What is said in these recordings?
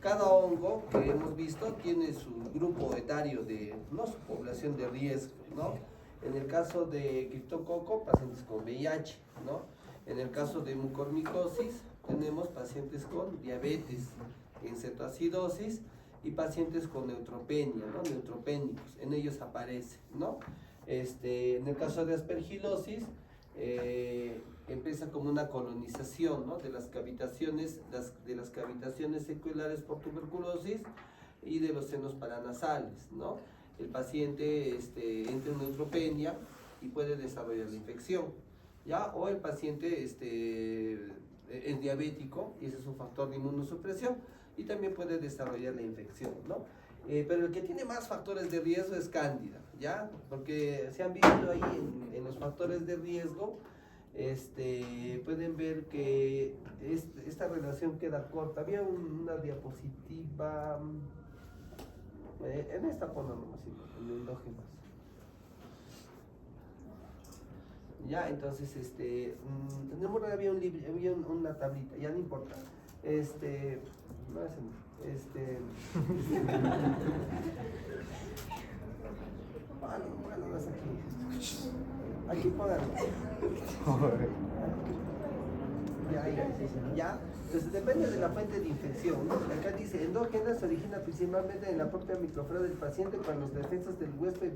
Cada hongo que hemos visto tiene su grupo etario de, ¿no?, su población de riesgo, ¿no? En el caso de criptococo, pacientes con VIH, ¿no? En el caso de mucormicosis, tenemos pacientes con diabetes en cetoacidosis y pacientes con neutropenia, ¿no? Neutropénicos, en ellos aparece, ¿no? En el caso de aspergilosis, empieza como una colonización, ¿no?, de las cavitaciones, de las cavitaciones seculares por tuberculosis y de los senos paranasales, ¿no? El paciente entra en neutropenia y puede desarrollar la infección, ¿ya? O el paciente es diabético y ese es un factor de inmunosupresión y también puede desarrollar la infección, ¿no? Pero el que tiene más factores de riesgo es cándida, ¿ya? Porque se han visto ahí en los factores de riesgo, pueden ver que esta relación queda corta. Había una diapositiva, en esta ponlo nomás, en endógenos. Ya, entonces, tenemos, había un libro, había una tablita, ya no importa. No es bueno, no es aquí. Aquí pónganlo. Ya. Entonces depende de la fuente de infección, ¿no? Acá dice, endógena se origina principalmente en la propia microflora del paciente cuando las defensas del huésped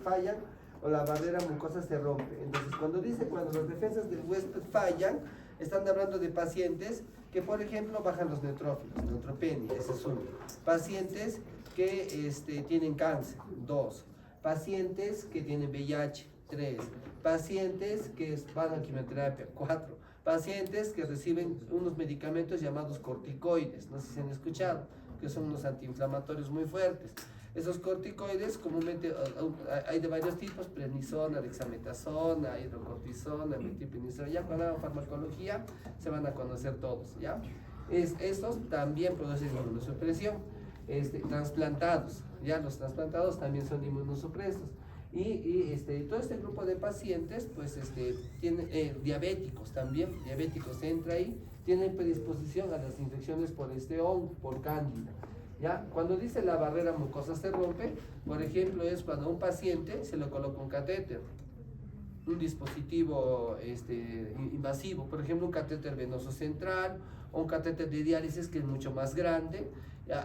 fallan o la barrera mucosa se rompe. Entonces cuando dice cuando las defensas del huésped fallan, están hablando de pacientes que, por ejemplo, bajan los neutrófilos, neutropenia, ese es uno. Pacientes que tienen cáncer, 2. Pacientes que tienen VIH, 3. Pacientes que van a quimioterapia, 4. Pacientes que reciben unos medicamentos llamados corticoides, no sé si han escuchado, que son unos antiinflamatorios muy fuertes. Esos corticoides comúnmente hay de varios tipos: prednisona, dexametasona, hidrocortisona, metilprednisona. Ya cuando hagan farmacología se van a conocer todos, ¿ya? Estos también producen inmunosupresión. Trasplantados, ya los trasplantados también son inmunosupresos. Y todo este grupo de pacientes, pues, tienen diabéticos también, diabéticos entra ahí, tienen predisposición a las infecciones por este hongo, por cándida. ¿Ya? Cuando dice la barrera mucosa se rompe, por ejemplo, es cuando a un paciente se le coloca un catéter, un dispositivo invasivo, por ejemplo, un catéter venoso central o un catéter de diálisis que es mucho más grande.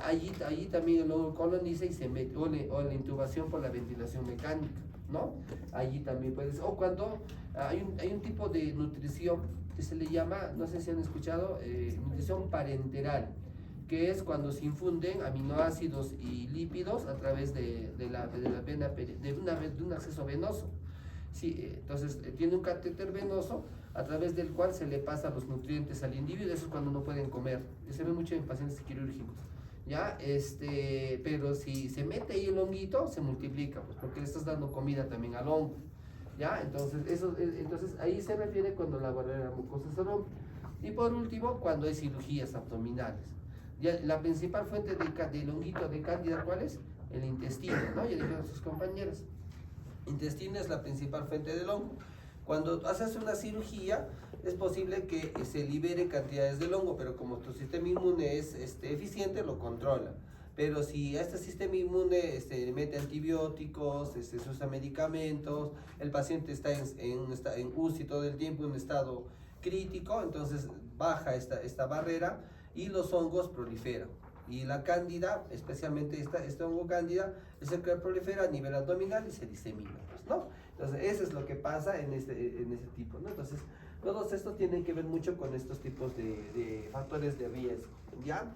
Allí también el hongo coloniza y se mete, o la intubación por la ventilación mecánica, ¿no? Allí también puedes, o cuando hay un tipo de nutrición que se le llama, no sé si han escuchado, nutrición parenteral, que es cuando se infunden aminoácidos y lípidos a través de la vena, de un acceso venoso. Sí, entonces tiene un catéter venoso a través del cual se le pasa los nutrientes al individuo. Eso es cuando no pueden comer. Se ve mucho en pacientes quirúrgicos, ¿ya? Pero si se mete ahí el honguito, se multiplica, pues, porque le estás dando comida también al hongo, ¿ya? Entonces ahí se refiere cuando la barrera mucosa se rompe. Y por último, cuando hay cirugías abdominales. Ya, la principal fuente del honguito de cándida, ¿cuál es? El intestino, ¿no? Ya dijeron sus compañeros. Intestino es la principal fuente del hongo. Cuando haces una cirugía, es posible que se libere cantidades del hongo, pero como tu sistema inmune es eficiente, lo controla. Pero si a este sistema inmune le mete antibióticos, se usa medicamentos, el paciente está en UCI todo el tiempo, en un estado crítico, entonces baja esta barrera y los hongos proliferan. Y la cándida, especialmente este hongo cándida, es el que prolifera a nivel abdominal y se disemina, pues, ¿no? Entonces, eso es lo que pasa en ese tipo, ¿no? Entonces, todos estos tienen que ver mucho con estos tipos de factores de riesgo, ¿ya?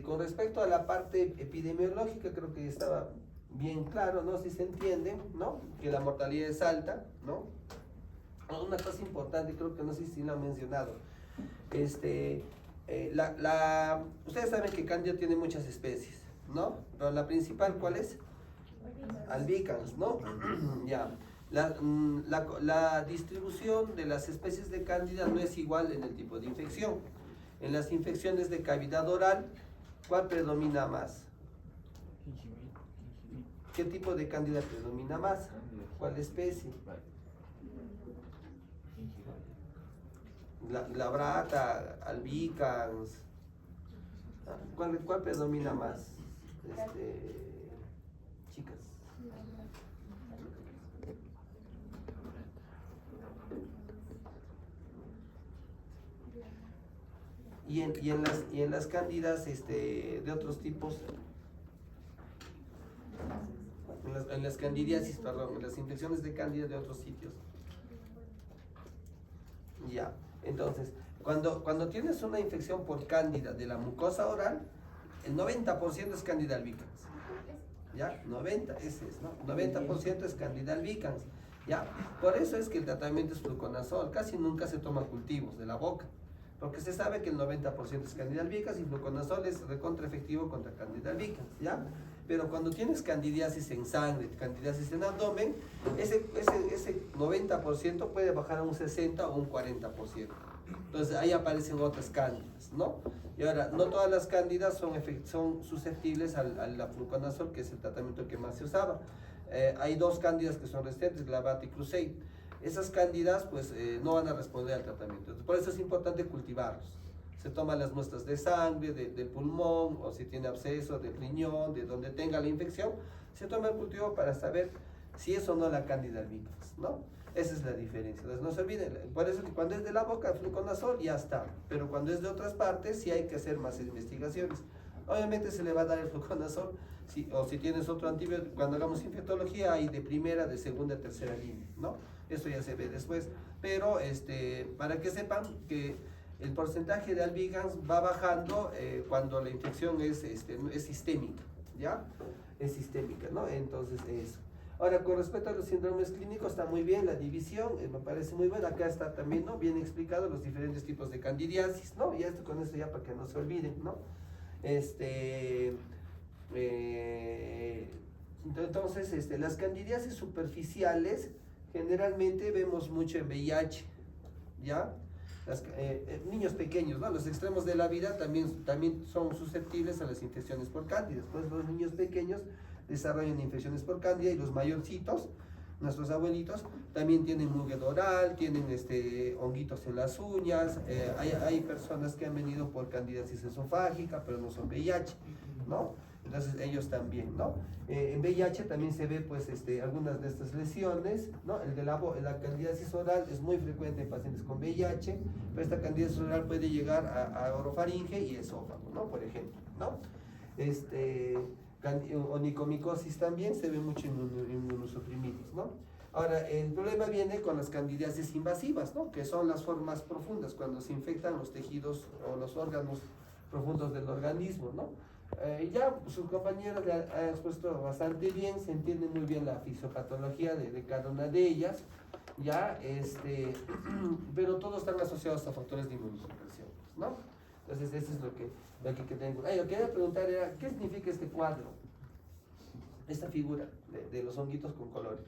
Con respecto a la parte epidemiológica, creo que estaba bien claro, ¿no? Si se entiende, ¿no? Que la mortalidad es alta, ¿no? Una cosa importante, creo que no sé si lo han mencionado, ustedes saben que cándida tiene muchas especies, ¿no? Pero la principal, ¿cuál es? Albicans, ¿no? Ya. La distribución de las especies de cándida no es igual en el tipo de infección. En las infecciones de cavidad oral, ¿cuál predomina más? ¿Qué tipo de cándida predomina más? ¿Cuál especie? La brata, albicans, ¿Cuál predomina más? Chicas. Y en las cándidas de otros tipos, en las candidiasis, perdón, en las infecciones de cándida de otros sitios. Ya, entonces, cuando tienes una infección por cándida de la mucosa oral, el 90% es Candida albicans. ¿Ya? 90, ese es, ¿no? 90% es Candida albicans. ¿Ya? Por eso es que el tratamiento es fluconazol. Casi nunca se toma cultivos de la boca, porque se sabe que el 90% es Candida albicans y fluconazol es recontra efectivo contra Candida albicans, ¿ya? Pero cuando tienes candidiasis en sangre, candidiasis en abdomen, ese 90% puede bajar a un 60 o un 40%. Entonces ahí aparecen otras cándidas, ¿no? Y ahora, no todas las cándidas son susceptibles al fluconazol, que es el tratamiento que más se usaba. Hay dos cándidas que son resistentes, Glavat y Crusade. Esas cándidas pues no van a responder al tratamiento. Entonces, por eso es importante cultivarlos. Se toman las muestras de sangre, del pulmón, o si tiene absceso, del riñón, de donde tenga la infección, se toma el cultivo para saber si es o no la Candida albicans, ¿no? Esa es la diferencia. Entonces no se olviden, por eso que cuando es de la boca, fluconazol, ya está. Pero cuando es de otras partes, sí hay que hacer más investigaciones. Obviamente se le va a dar el fluconazol, o si tienes otro antibiótico, cuando hagamos infectología hay de primera, de segunda, tercera línea, ¿no? Eso ya se ve después. Pero para que sepan que el porcentaje de albicans va bajando cuando la infección es sistémica, ¿ya? Es sistémica, ¿no? Entonces eso. Ahora, con respecto a los síndromes clínicos, está muy bien la división, me parece muy buena. Acá está también, ¿no? Bien explicado los diferentes tipos de candidiasis, ¿no? Y con esto ya para que no se olviden, ¿no? Entonces, las candidiasis superficiales generalmente vemos mucho en VIH, ¿ya? Niños pequeños, ¿no? Los extremos de la vida también son susceptibles a las infecciones por cándida. Pues los niños pequeños desarrollan infecciones por cándida y los mayorcitos, nuestros abuelitos, también tienen muguedo oral, tienen honguitos en las uñas. Hay personas que han venido por candidiasis esofágica, pero no son VIH, ¿no? Entonces ellos también, ¿no? En VIH también se ve pues algunas de estas lesiones, ¿no? La candidiasis oral es muy frecuente en pacientes con VIH, pero esta candidiasis oral puede llegar a orofaringe y esófago, ¿no? Por ejemplo, ¿no? Onicomicosis también se ve mucho en inmunosuprimidos, ¿no? Ahora, el problema viene con las candidiasis invasivas, ¿no? Que son las formas profundas, cuando se infectan los tejidos o los órganos profundos del organismo, ¿no? Ya sus compañeros le han expuesto bastante bien, se entiende muy bien la fisiopatología de cada una de ellas, ya, pero todos están asociados a factores de inmunosupresión, ¿no? Entonces, eso es lo que tengo. Lo que quería preguntar era, ¿qué significa este cuadro? Esta figura de los honguitos con colores.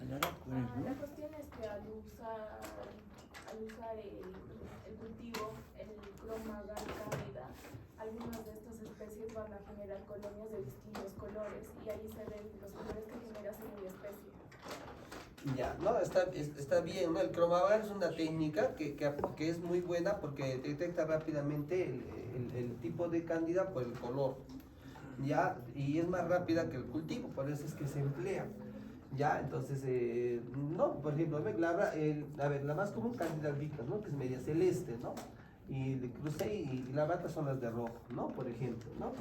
La cuestión es que al usar el cultivo, el Cromagar cándida, algunas de estas especies van a generar colonias de distintos colores y ahí se ven los colores que genera según la especie. Ya, no, está bien, ¿no? El Cromagar es una técnica que es muy buena porque detecta rápidamente el tipo de cándida por el color, ya, y es más rápida que el cultivo, por eso es que se emplea. Ya, entonces, no, por ejemplo, la más común Candida albicans, ¿no? Que es media celeste, ¿no? Y de Crusade y la bata son las de rojo, ¿no? Por ejemplo, ¿no?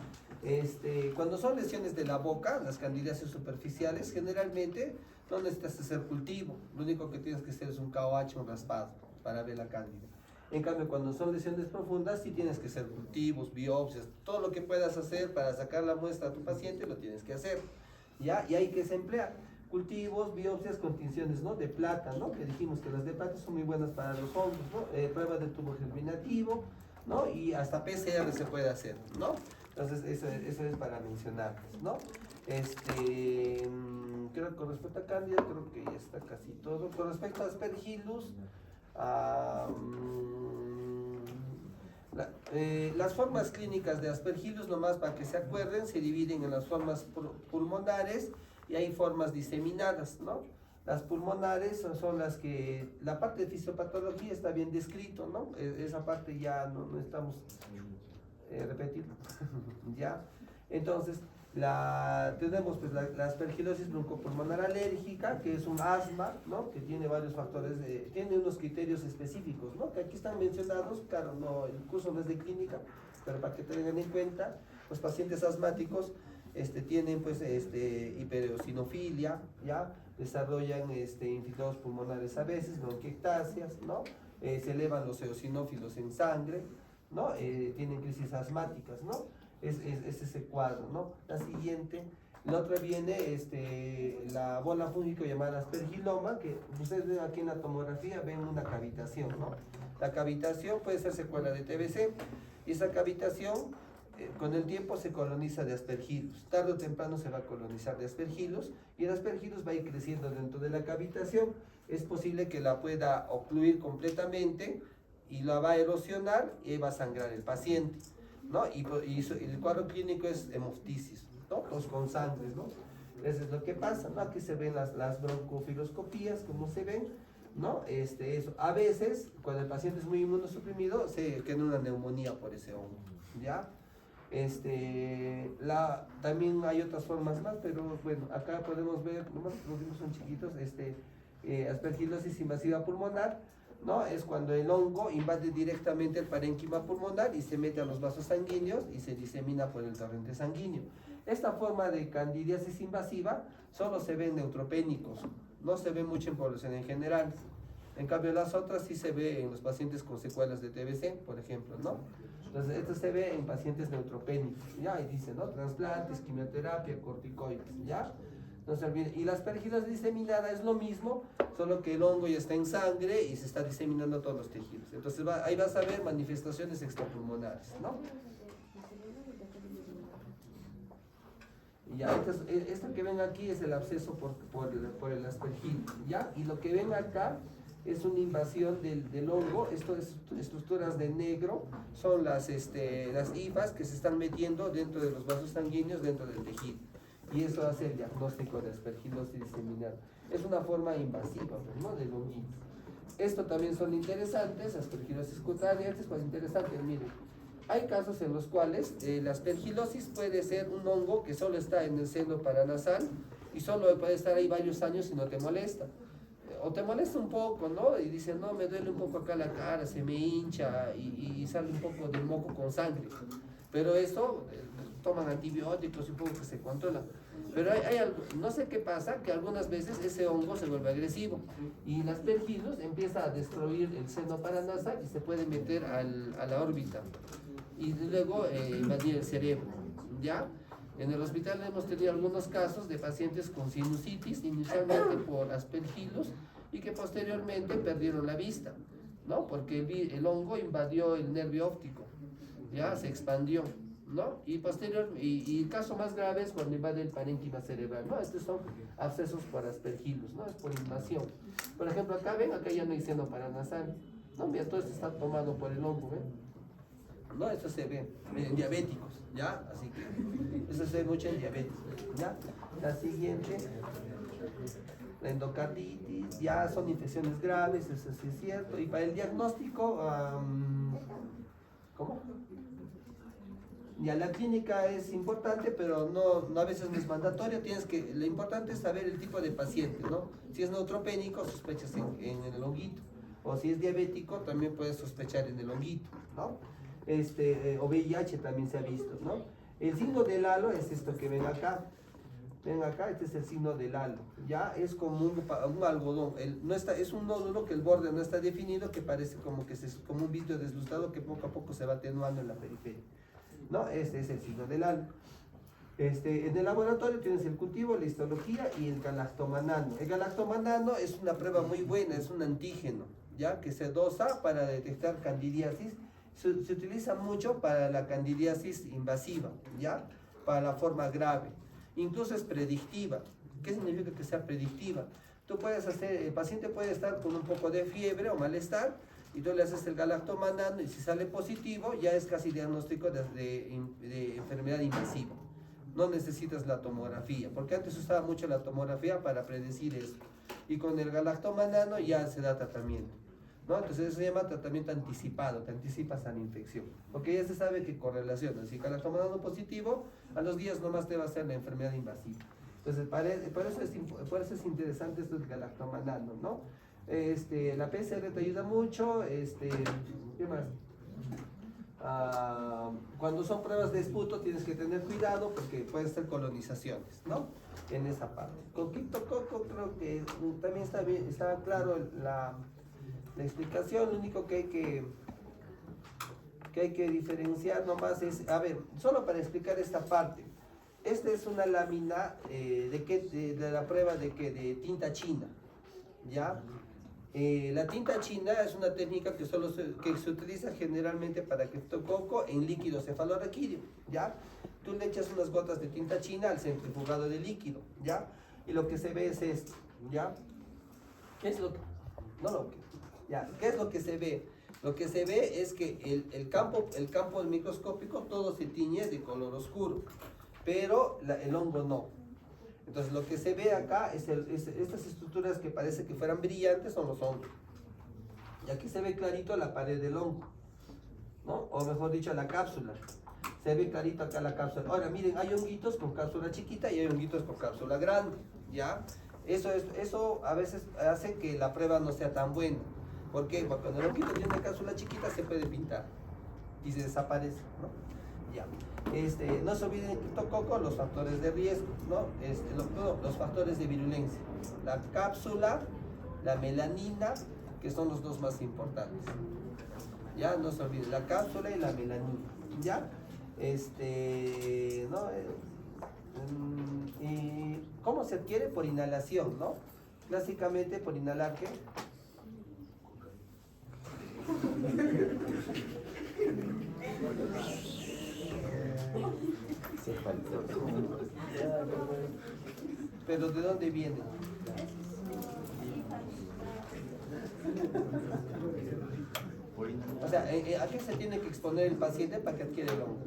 Cuando son lesiones de la boca, las candidiasis superficiales, generalmente no necesitas hacer cultivo, lo único que tienes que hacer es un KOH, un raspado, para ver la cándida. En cambio, cuando son lesiones profundas, sí tienes que hacer cultivos, biopsias, todo lo que puedas hacer para sacar la muestra a tu paciente, lo tienes que hacer, ¿ya? Y hay que se emplea cultivos, biopsias con tinciones, ¿no? De plata, ¿no? Que dijimos que las de plata son muy buenas para los hongos, ¿no? Pruebas de tubo germinativo, ¿no? Y hasta PCR se puede hacer, ¿no? Entonces, eso es para mencionarles, ¿no? Creo que con respecto a Cándida, creo que ya está casi todo. Con respecto a Aspergillus, las formas clínicas de Aspergillus, nomás para que se acuerden, se dividen en las formas pulmonares y hay formas diseminadas, ¿no? Las pulmonares son las que, la parte de fisiopatología está bien descrito, ¿no? Esa parte ya no estamos repetirlo, ¿ya? Entonces, tenemos pues la aspergilosis broncopulmonar alérgica, que es un asma, ¿no? Que tiene varios factores, tiene unos criterios específicos, ¿no? Que aquí están mencionados, claro, no, el curso no es de clínica, pero para que tengan en cuenta, los pacientes asmáticos tienen pues hiperosinofilia, ¿ya? Desarrollan infiltrados pulmonares a veces, bronquiectasias, ¿no? Se elevan los eosinófilos en sangre, ¿no? Tienen crisis asmáticas, ¿no? Es ese cuadro, ¿no? La siguiente, la otra viene la bola fúngica llamada aspergiloma, que ustedes ven aquí en la tomografía, ven una cavitación, ¿no? La cavitación puede ser secuela de TBC, y esa cavitación con el tiempo se coloniza de aspergillus. Tarde o temprano se va a colonizar de aspergillus, y el aspergillus va a ir creciendo dentro de la cavitación. Es posible que la pueda ocluir completamente y la va a erosionar y va a sangrar el paciente, ¿no? Y el cuadro clínico es hemoftisis, ¿no? Pues con sangre, ¿no? Eso es lo que pasa, ¿no? Aquí se ven las broncofiloscopías, como se ven, ¿no? Eso. A veces, cuando el paciente es muy inmunosuprimido, se queda una neumonía por ese hongo, ¿ya? También hay otras formas más, pero bueno, acá podemos ver, los libros son chiquitos, aspergilosis invasiva pulmonar, ¿no? Es cuando el hongo invade directamente el parénquima pulmonar y se mete a los vasos sanguíneos y se disemina por el torrente sanguíneo. Esta forma de candidiasis invasiva solo se ve en neutropénicos, no se ve mucho en población en general. En cambio, las otras sí se ve en los pacientes con secuelas de TBC, por ejemplo, ¿no? Entonces, esto se ve en pacientes neutropénicos, ¿ya? Y dice, ¿no? Trasplantes, quimioterapia, corticoides, ¿ya? No se olviden. Y la aspergilosis diseminada es lo mismo, solo que el hongo ya está en sangre y se está diseminando a todos los tejidos. Entonces, ahí vas a ver manifestaciones extrapulmonares, ¿no? Ya, esto que ven aquí es el absceso por el aspergillus, ¿ya? Y lo que ven acá es una invasión del hongo. Esto es estructuras de negro, son las hifas que se están metiendo dentro de los vasos sanguíneos, dentro del tejido. Y eso hace el diagnóstico de aspergilosis diseminada. Es una forma invasiva, ¿no? Del honguito. Esto también son interesantes, aspergilosis cutánea, esto es más interesante, miren. Hay casos en los cuales la aspergilosis puede ser un hongo que solo está en el seno paranasal y solo puede estar ahí varios años y no te molesta. O te molesta un poco, ¿no? Y dice, no, me duele un poco acá la cara, se me hincha y sale un poco del moco con sangre. Pero eso, toman antibióticos y un poco que se controla. Pero hay algo, no sé qué pasa, que algunas veces ese hongo se vuelve agresivo y el aspergillus empieza a destruir el seno paranasal y se puede meter a la órbita y luego invadir el cerebro, ¿ya? En el hospital hemos tenido algunos casos de pacientes con sinusitis, inicialmente por aspergillus, y que posteriormente perdieron la vista, ¿no? Porque el hongo invadió el nervio óptico, ya se expandió, ¿no? Y el caso más grave es cuando invade el parénquima cerebral, ¿no? Estos son abscesos por aspergillus, ¿no? Es por invasión. Por ejemplo, acá ven, acá ya no hay seno paranasal, ¿no? Mira, todo esto está tomado por el hongo, ¿ven? No, eso se ve en diabéticos, ¿ya? Así que eso se ve mucho en diabéticos, ¿ya? La siguiente, la endocarditis, ya son infecciones graves, eso sí es cierto. Y para el diagnóstico, ¿cómo? Ya la clínica es importante, pero no a veces no es mandatorio. Lo importante es saber el tipo de paciente, ¿no? Si es neutropénico, sospechas en el honguito. O si es diabético, también puedes sospechar en el honguito, ¿no? O VIH también se ha visto, ¿no? El signo del halo es esto que ven acá. Ven acá, este es el signo del halo. Ya es como un algodón. Es un nódulo que el borde no está definido, que parece como un vidrio deslustado que poco a poco se va atenuando en la periferia, ¿no? Este es el signo del halo. En el laboratorio tienes el cultivo, la histología y el galactomanano. El galactomanano es una prueba muy buena, es un antígeno, ¿ya? Que se dosa para detectar candidiasis. Se utiliza mucho para la candidiasis invasiva, ¿ya? Para la forma grave. Incluso es predictiva. ¿Qué significa que sea predictiva? El paciente puede estar con un poco de fiebre o malestar, y tú le haces el galactomanano y si sale positivo ya es casi diagnóstico de enfermedad invasiva. No necesitas la tomografía, porque antes usaba mucho la tomografía para predecir eso. y con el galactomanano ya se da tratamiento, ¿no? Entonces eso se llama tratamiento anticipado, te anticipas a la infección, porque ya se sabe que correlaciona, si galactomanano positivo, a los días nomás te va a hacer la enfermedad invasiva. Entonces por eso es interesante esto del galactomanano, ¿no? La PCR te ayuda mucho, ¿qué más? Cuando son pruebas de esputo tienes que tener cuidado porque pueden ser colonizaciones, ¿no? En esa parte. Con criptococo creo que también está bien, está claro la explicación. Lo único que hay que diferenciar nomás es, a ver, solo para explicar esta parte. Esta es una lámina de la prueba de tinta china, ¿ya? La tinta china es una técnica que se utiliza generalmente para criptococo en líquido cefalorraquídeo, ¿ya? Tú le echas unas gotas de tinta china al centrifugado de líquido, ¿ya? Y lo que se ve es esto, ¿ya? ¿Qué es lo que, ya, ¿qué es lo que se ve? Lo que se ve es que el campo microscópico todo se tiñe de color oscuro, pero el hongo no. Entonces lo que se ve acá es estas estructuras que parece que fueran brillantes son los hongos. Y aquí se ve clarito la pared del hongo, ¿no? O mejor dicho, la cápsula. Se ve clarito acá la cápsula. Ahora miren, hay honguitos con cápsula chiquita y hay honguitos con cápsula grande, ¿ya? Eso a veces hace que la prueba no sea tan buena. ¿Por qué? Porque cuando el honguito tiene una cápsula chiquita se puede pintar y se desaparece, ¿no? Ya. No se olviden en criptococo los factores de riesgo, ¿no? Los factores de virulencia. La cápsula, la melanina, que son los dos más importantes. Ya, no se olviden, la cápsula y la melanina. ¿Ya? ¿No? Y ¿cómo se adquiere? Por inhalación, ¿no? Clásicamente por inhalar, ¿qué? Pero ¿de dónde viene? O sea, ¿a qué se tiene que exponer el paciente para que adquiera el hongo?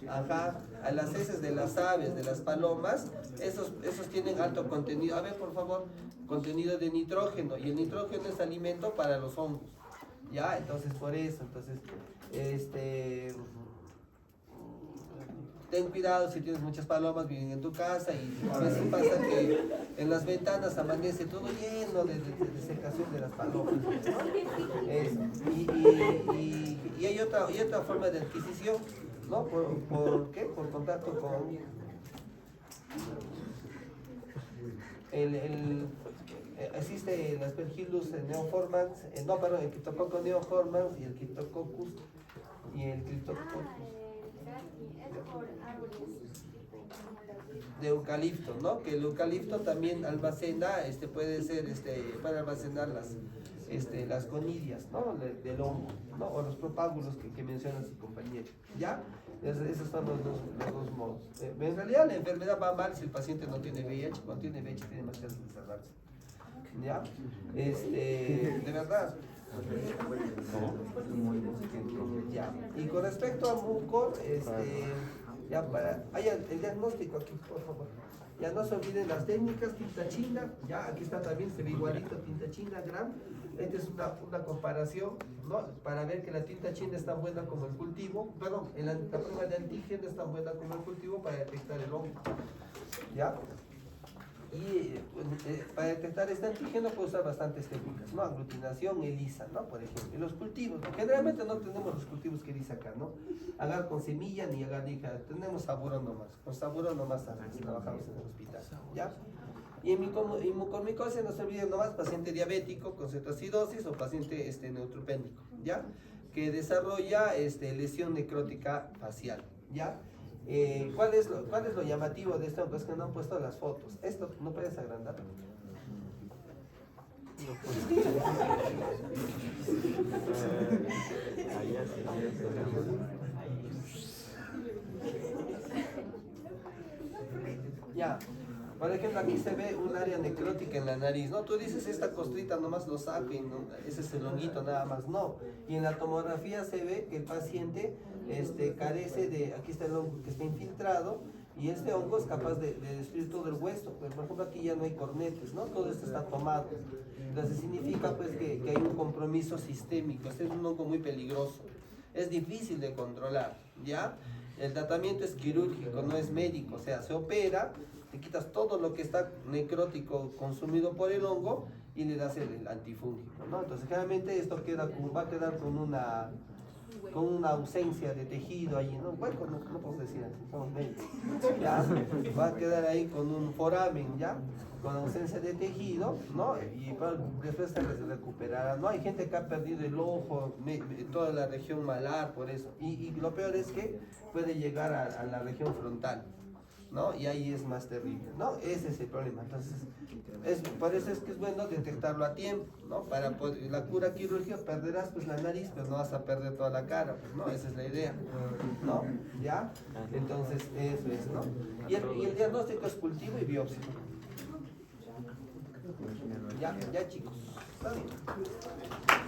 Ajá, a las heces de las aves, de las palomas, esos tienen alto contenido. A ver, por favor, contenido de nitrógeno, y el nitrógeno es alimento para los hongos. Ya, entonces por eso, ten cuidado si tienes muchas palomas viven en tu casa y a veces pasa que en las ventanas amanece todo lleno de secación de las palomas, ¿no? Y hay otra forma de adquisición, ¿no? ¿Por qué? Por contacto con existe el Aspergillus neoformans, el Cryptococcus neoformans y el Cryptococcus y el Cryptococcus de eucalipto, ¿no? Que el eucalipto también almacena, puede almacenar las conidias, ¿no? Del hongo, ¿no? O los propágulos que menciona su compañero, ¿ya? Esos son los dos modos. En realidad la enfermedad va mal si el paciente no tiene VIH. Cuando tiene VIH tiene más chance de salvarse, ¿ya? De verdad. Ya. Y con respecto a mucor, ya el diagnóstico aquí, por favor. Ya no se olviden las técnicas, tinta china, ya aquí está también, se ve igualito, tinta china, gram. Esta es una comparación, ¿no? Para ver que la tinta china es tan buena como el cultivo, perdón, la prueba de antígeno es tan buena como el cultivo para detectar el hongo, ¿ya? Y para detectar este antígeno puede usar bastantes técnicas, ¿no? Aglutinación, ELISA, ¿no? Por ejemplo. Y los cultivos, ¿no? Generalmente no tenemos los cultivos que dice acá, ¿no? Agar con semilla ni agar hija, tenemos saburón nomás. Con saburón nomás trabajamos en el hospital, ¿ya? Y en mucormicosis no se olviden nomás, paciente diabético con cetoacidosis o paciente neutropénico, ¿ya? Que desarrolla lesión necrótica facial, ¿ya? ¿Cuál es lo llamativo de esto? Pues que no han puesto las fotos. Esto, ¿no puedes agrandar? Ya. Por ejemplo, aquí se ve un área necrótica en la nariz, ¿no? Tú dices, esta costrita nomás lo saco y no, ese es el honguito nada más, no. Y en la tomografía se ve que el paciente carece de, aquí está el hongo que está infiltrado Y este hongo es capaz de destruir todo el hueso. Pues, por ejemplo, aquí ya no hay cornetes, ¿no? Todo esto está tomado. Entonces significa pues que hay un compromiso sistémico. Este es un hongo muy peligroso. Es difícil de controlar, ¿ya? El tratamiento es quirúrgico, no es médico. O sea, se opera, te quitas todo lo que está necrótico consumido por el hongo y le das el antifúngico, ¿no? Entonces generalmente esto va a quedar con una ausencia de tejido ahí, ¿no? Bueno, no puedo decir así, somos médicos, ¿ya? Va a quedar ahí con un foramen, ¿ya? Con ausencia de tejido, ¿no? Y después se recuperará, ¿no? Hay gente que ha perdido el ojo, toda la región malar por eso, y lo peor es que puede llegar a la región frontal, ¿no? Y ahí es más terrible, ¿no? Ese es el problema. Entonces, por eso es que es bueno detectarlo a tiempo, ¿no? Para poder, la cura quirúrgica perderás pues la nariz, pues no vas a perder toda la cara, pues, ¿no? Esa es la idea, ¿no? ¿Ya? Entonces, eso es, ¿no? Y el diagnóstico es cultivo y biopsia. Ya chicos, está bien.